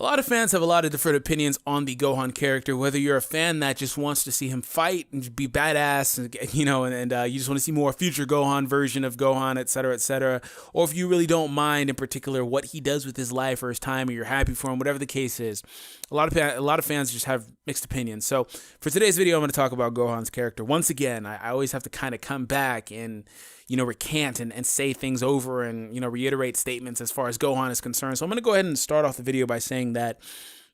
lot of fans have a lot of different opinions on the Gohan character, whether you're a fan that just wants to see him fight and be badass, and you just want to see more future Gohan version of Gohan, etc., or if you really don't mind in particular what he does with his life or his time, or you're happy for him, whatever the case is. A lot of fans just have mixed opinions. So for today's video, I'm going to talk about Gohan's character. Once again, I always have to kind of come back and recant and say things over and, reiterate statements as far as Gohan is concerned. So I'm going to go ahead and start off the video by saying that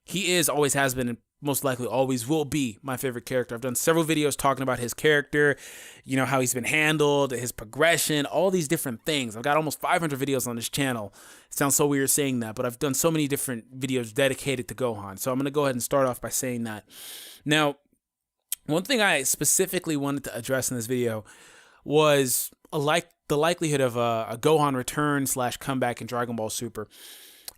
he always has been, and most likely always will be my favorite character. I've done several videos talking about his character, how he's been handled, his progression, all these different things. I've got almost 500 videos on this channel. It sounds so weird saying that, but I've done so many different videos dedicated to Gohan. So I'm going to go ahead and start off by saying that. Now, one thing I specifically wanted to address in this video was the likelihood of a Gohan return / comeback in Dragon Ball Super.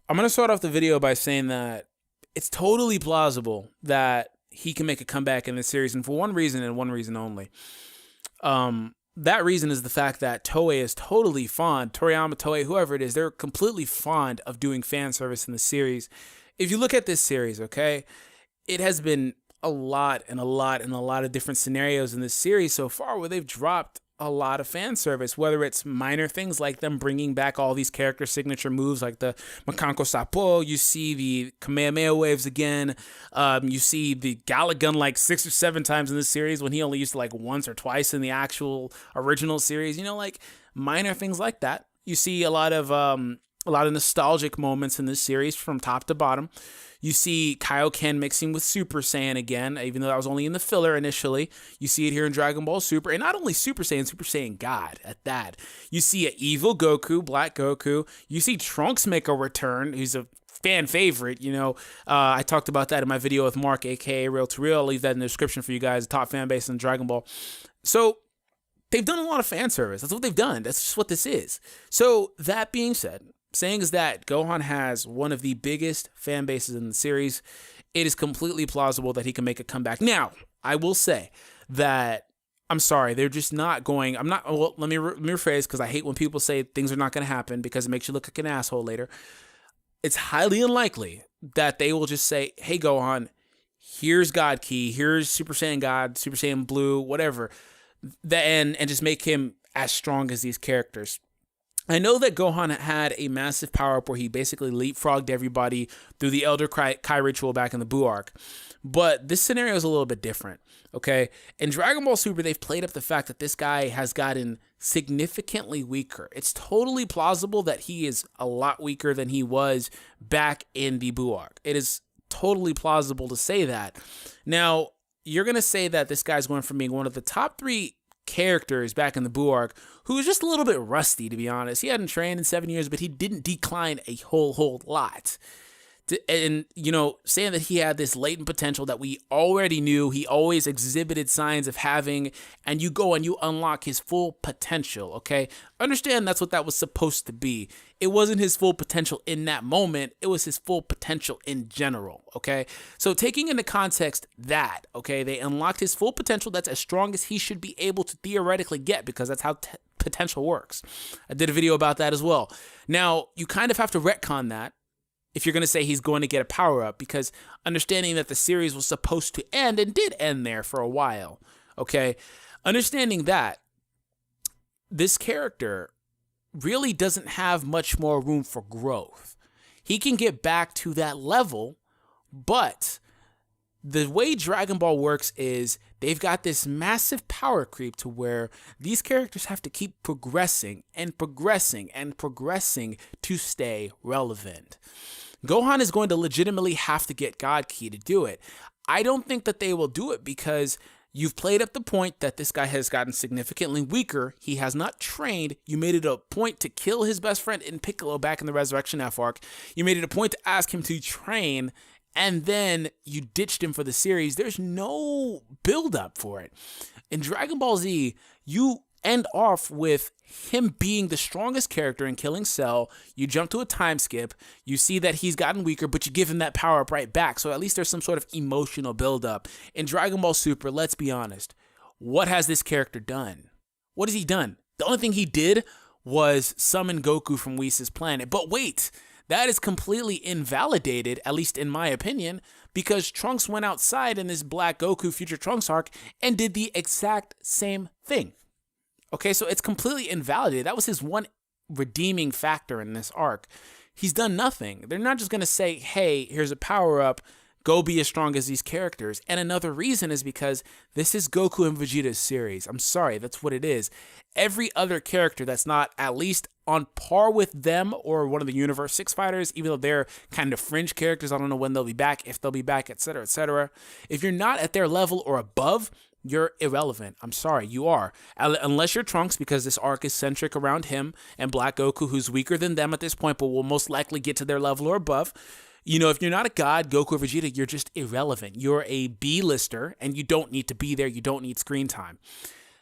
I'm going to start off the video by saying that it's totally plausible that he can make a comeback in this series, and for one reason and one reason only. That reason is the fact that Toei is totally fond, Toriyama, Toei, whoever it is, they're completely fond of doing fan service in the series. If you look at this series, okay, it has been a lot of different scenarios in this series so far where they've dropped a lot of fan service, whether it's minor things like them bringing back all these character signature moves like the Makanko Sapo, you see the Kamehameha waves again, you see the Galagun like 6 or 7 times in this series when he only used it once or twice in the actual original series, minor things like that. You see a lot of nostalgic moments in this series from top to bottom. You see Kaioken mixing with Super Saiyan again, even though that was only in the filler initially. You see it here in Dragon Ball Super, and not only Super Saiyan God at that. You see an evil Goku, Black Goku. You see Trunks make a return. He's a fan favorite, I talked about that in my video with Mark, aka Real to Real. I'll leave that in the description for you guys, the top fan base in Dragon Ball. So they've done a lot of fan service. That's what they've done. That's just what this is. So that being said, saying is that Gohan has one of the biggest fan bases in the series. It is completely plausible that he can make a comeback. Now, I will say that, I'm sorry, they're just not going, let me rephrase, because I hate when people say things are not going to happen because it makes you look like an asshole later. It's highly unlikely that they will just say, hey Gohan, here's God Ki, here's Super Saiyan God, Super Saiyan Blue, whatever, and just make him as strong as these characters. I know that Gohan had a massive power-up where he basically leapfrogged everybody through the Elder Kai ritual back in the Buu arc, but this scenario is a little bit different, okay? In Dragon Ball Super, they've played up the fact that this guy has gotten significantly weaker. It's totally plausible that he is a lot weaker than he was back in the Buu arc. It is totally plausible to say that. Now, you're going to say that this guy's going from being one of the top 3 characters back in the Buu arc who was just a little bit rusty, to be honest. He hadn't trained in 7 years, but he didn't decline a whole lot. And, saying that he had this latent potential that we already knew, he always exhibited signs of having, and you go and you unlock his full potential, okay? Understand that's what that was supposed to be. It wasn't his full potential in that moment, it was his full potential in general, okay? So taking into context that, okay, they unlocked his full potential that's as strong as he should be able to theoretically get, because that's how potential works. I did a video about that as well. Now, you kind of have to retcon that if you're going to say he's going to get a power-up, because understanding that the series was supposed to end and did end there for a while, okay? Understanding that this character really doesn't have much more room for growth. He can get back to that level, but the way Dragon Ball works is they've got this massive power creep to where these characters have to keep progressing and progressing and progressing to stay relevant. Gohan is going to legitimately have to get God Ki to do it. I don't think that they will do it because you've played up the point that this guy has gotten significantly weaker. He has not trained. You made it a point to kill his best friend in Piccolo back in the Resurrection F arc. You made it a point to ask him to train, and then you ditched him for the series. There's no build-up for it. In Dragon Ball Z, you end off with him being the strongest character in killing Cell. You jump to a time skip, you see that he's gotten weaker, but you give him that power up right back. So at least there's some sort of emotional buildup. In Dragon Ball Super, let's be honest, what has this character done? What has he done? The only thing he did was summon Goku from Whis' planet. But wait, that is completely invalidated, at least in my opinion, because Trunks went outside in this Black Goku Future Trunks arc and did the exact same thing. Okay, so it's completely invalidated. That was his one redeeming factor in this arc. He's done nothing. They're not just going to say, hey, here's a power-up, go be as strong as these characters. And another reason is because this is Goku and Vegeta's series. I'm sorry, that's what it is. Every other character that's not at least on par with them or one of the Universe 6 fighters, even though they're kind of fringe characters, I don't know when they'll be back, if they'll be back, etc., etc. If you're not at their level or above, you're irrelevant. I'm sorry, you are. Unless you're Trunks, because this arc is centric around him and Black Goku, who's weaker than them at this point, but will most likely get to their level or above. You know, if you're not a god, Goku or Vegeta, you're just irrelevant. You're a B-lister, and you don't need to be there. You don't need screen time.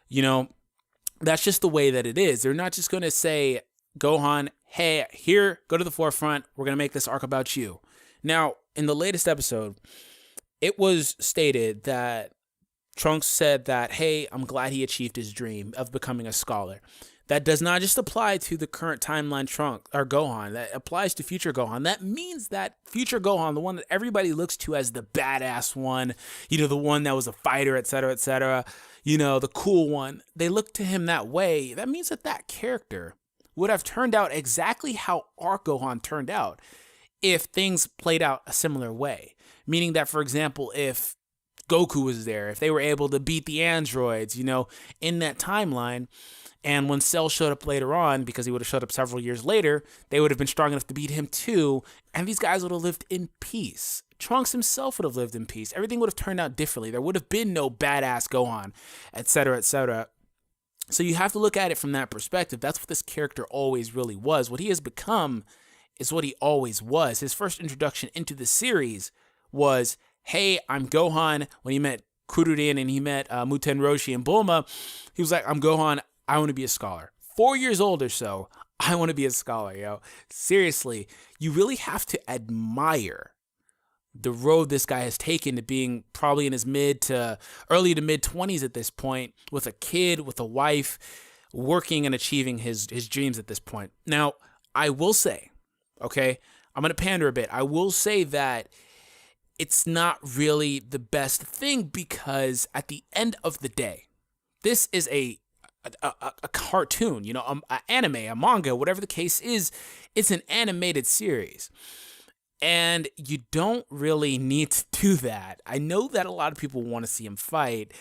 You know, that's just the way that it is. They're not just going to say, Gohan, hey, here, go to the forefront. We're going to make this arc about you. Now, in the latest episode, it was stated that Trunks said that, hey, I'm glad he achieved his dream of becoming a scholar. That does not just apply to the current timeline Trunks or Gohan. That applies to future Gohan. That means that future Gohan, the one that everybody looks to as the badass one, you know, the one that was a fighter, etc., you know, the cool one, they look to him that way. That means that that character would have turned out exactly how our Gohan turned out if things played out a similar way. Meaning that, for example, if Goku was there, if they were able to beat the androids, you know, in that timeline, and when Cell showed up later on, because he would have showed up several years later, they would have been strong enough to beat him too, and these guys would have lived in peace. Trunks himself would have lived in peace. Everything would have turned out differently. There would have been no badass Gohan, etc., etc. So you have to look at it from that perspective. That's what this character always really was. What he has become is what he always was. His first introduction into the series was, hey, I'm Gohan. When he met Kururin and he met Muten Roshi and Bulma, he was like, I'm Gohan. I want to be a scholar. 4 years old or so, I want to be a scholar, yo. Seriously, you really have to admire the road this guy has taken to being probably in his early to mid 20s at this point, with a kid, with a wife, working and achieving his dreams at this point. Now, I will say, okay, I'm going to pander a bit. I will say that it's not really the best thing, because at the end of the day, this is a cartoon, you know, an anime, a manga, whatever the case is. It's an animated series, and you don't really need to do that. I know that a lot of people want to see him fight,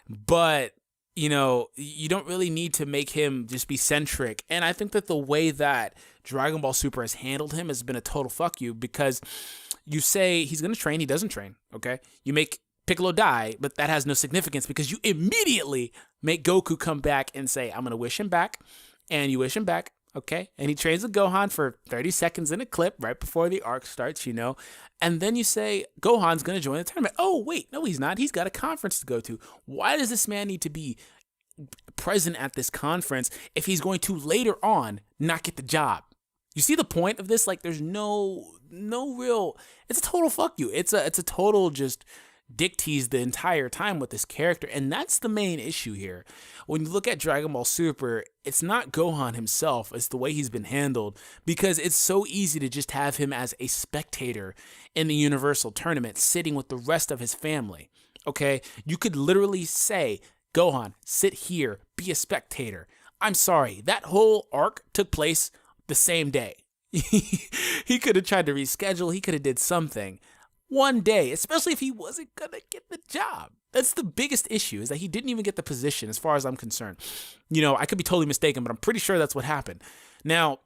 but you know, you don't really need to make him just be centric. And I think that the way that Dragon Ball Super has handled him has been a total fuck you, because you say he's going to train, he doesn't train, okay? You make Piccolo die, but that has no significance, because you immediately make Goku come back and say, I'm going to wish him back, and you wish him back, okay? And he trains with Gohan for 30 seconds in a clip right before the arc starts, you know? And then you say, Gohan's going to join the tournament. Oh, wait, no, he's not. He's got a conference to go to. Why does this man need to be present at this conference if he's going to later on not get the job? You see the point of this? Like, there's no real, it's a total fuck you. It's a total just dick tease the entire time with this character, and that's the main issue here. When you look at Dragon Ball Super, it's not Gohan himself, it's the way he's been handled, because it's so easy to just have him as a spectator in the Universal Tournament, sitting with the rest of his family, okay? You could literally say, Gohan, sit here, be a spectator. I'm sorry, that whole arc took place the same day. He could have tried to reschedule, he could have did something. One day, especially if he wasn't gonna get the job. That's the biggest issue, is that he didn't even get the position, as far as I'm concerned. You know, I could be totally mistaken, but I'm pretty sure that's what happened. Now,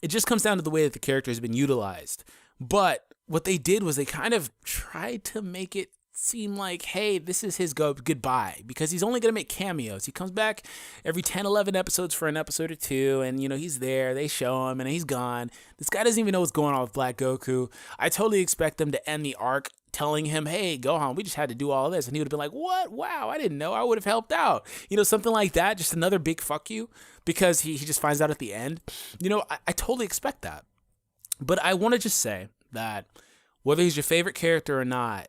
it just comes down to the way that the character has been utilized. But what they did was they kind of tried to make it seem like, hey, this is his goodbye, because he's only going to make cameos. He comes back every 10, 11 episodes for an episode or two, and, you know, he's there, they show him, and he's gone. This guy doesn't even know what's going on with Black Goku. I totally expect them to end the arc telling him, hey, Gohan, we just had to do all this, and he would have been like, what? Wow, I didn't know. I would have helped out. You know, something like that, just another big fuck you, because he just finds out at the end. You know, I totally expect that. But I want to just say that whether he's your favorite character or not,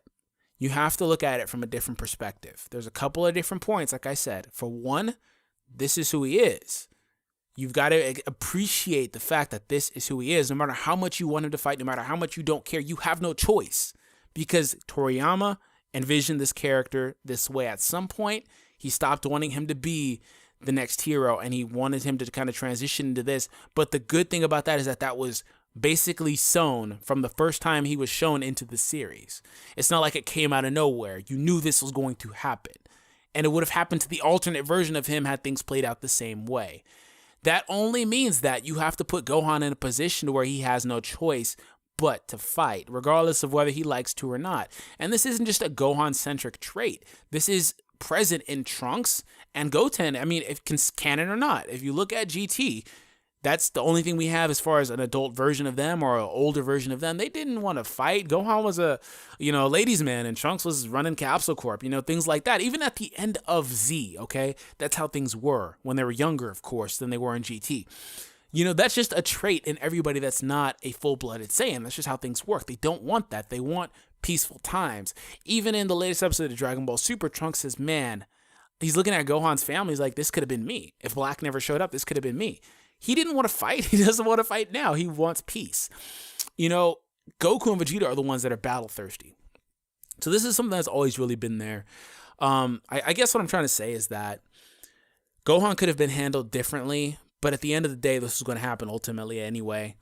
you have to look at it from a different perspective. There's a couple of different points, like I said. For one, this is who he is. You've got to appreciate the fact that this is who he is. No matter how much you want him to fight, no matter how much you don't care, you have no choice, because Toriyama envisioned this character this way. At some point, he stopped wanting him to be the next hero, and he wanted him to kind of transition into this. But the good thing about that is that was basically sown from the first time he was shown into the series. It's not like it came out of nowhere. You knew this was going to happen. And it would have happened to the alternate version of him had things played out the same way. That only means that you have to put Gohan in a position where he has no choice but to fight, regardless of whether he likes to or not. And this isn't just a Gohan-centric trait. This is present in Trunks and Goten. I mean, if canon or not. If you look at GT, that's the only thing we have as far as an adult version of them or an older version of them. They didn't want to fight. Gohan was a ladies' man, and Trunks was running Capsule Corp, things like that. Even at the end of Z, okay? That's how things were when they were younger, of course, than they were in GT. That's just a trait in everybody that's not a full-blooded Saiyan. That's just how things work. They don't want that. They want peaceful times. Even in the latest episode of Dragon Ball Super, Trunks says, man, he's looking at Gohan's family. He's like, this could have been me. If Black never showed up, this could have been me. He didn't want to fight. He doesn't want to fight now. He wants peace. Goku and Vegeta are the ones that are battle thirsty. So this is something that's always really been there. I guess what I'm trying to say is that Gohan could have been handled differently, but at the end of the day, this is going to happen ultimately anyway.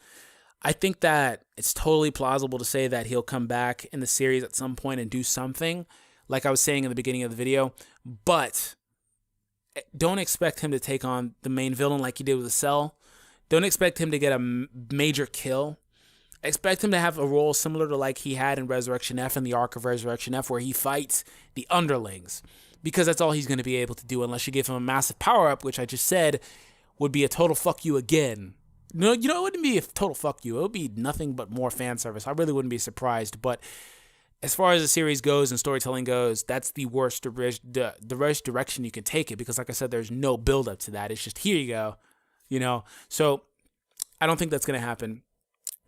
I think that it's totally plausible to say that he'll come back in the series at some point and do something, like I was saying in the beginning of the video, but don't expect him to take on the main villain like he did with the Cell. Don't expect him to get a major kill. Expect him to have a role similar to like he had in Resurrection F and the arc of Resurrection F, where he fights the underlings, because that's all he's going to be able to do unless you give him a massive power-up, which I just said would be a total fuck you again. No, it wouldn't be a total fuck you. It would be nothing but more fan service. I really wouldn't be surprised, but as far as the series goes and storytelling goes, that's the worst direction you can take it, because like I said, there's no build up to that. It's just, here you go, So I don't think that's going to happen.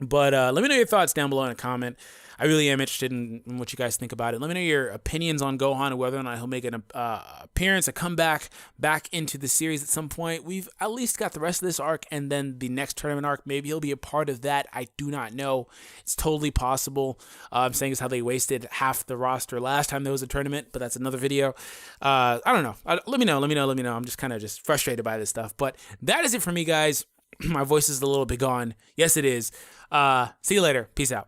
But let me know your thoughts down below in a comment. I really am interested in what you guys think about it. Let me know your opinions on Gohan and whether or not he'll make an appearance, a comeback back into the series at some point. We've at least got the rest of this arc and then the next tournament arc. Maybe he'll be a part of that. I do not know. It's totally possible. I'm saying it's how they wasted half the roster last time there was a tournament, but that's another video. I don't know. Let me know. I'm just kind of frustrated by this stuff. But that is it for me, guys. My voice is a little bit gone. Yes, it is. See you later. Peace out.